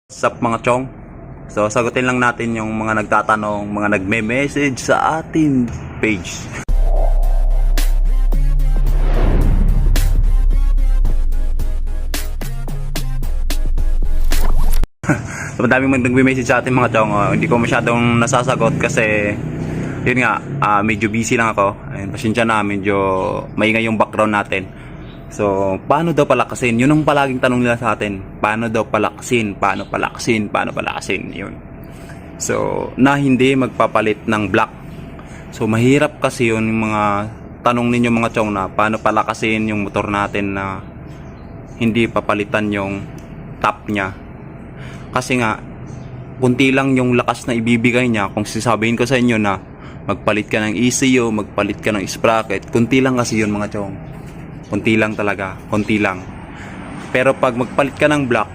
Sup mga chong? So sagutin lang natin yung mga nagtatanong, mga nagme-message sa ating page. So madaming nagme-message sa ating mga chong. Hindi ko masyadong nasasagot kasi yun nga, medyo busy lang ako. Ayun, pasensya na, medyo maingay yung background natin. So, paano daw palakasin? Yun ang palaging tanong nila sa atin. Paano daw palakasin? Paano palakasin? Paano palakasin? Yun. So, na hindi magpapalit ng block. So, mahirap kasi yun yung mga tanong ninyo mga chong na paano palakasin yung motor natin na hindi papalitan yung top niya. Kasi nga, kunti lang yung lakas na ibibigay niya. Kung sasabihin ko sa inyo na magpalit ka ng ECU, magpalit ka ng sprocket, kunti lang kasi yun mga chong. Kunti lang talaga, kunti lang. Pero pag magpalit ka ng block,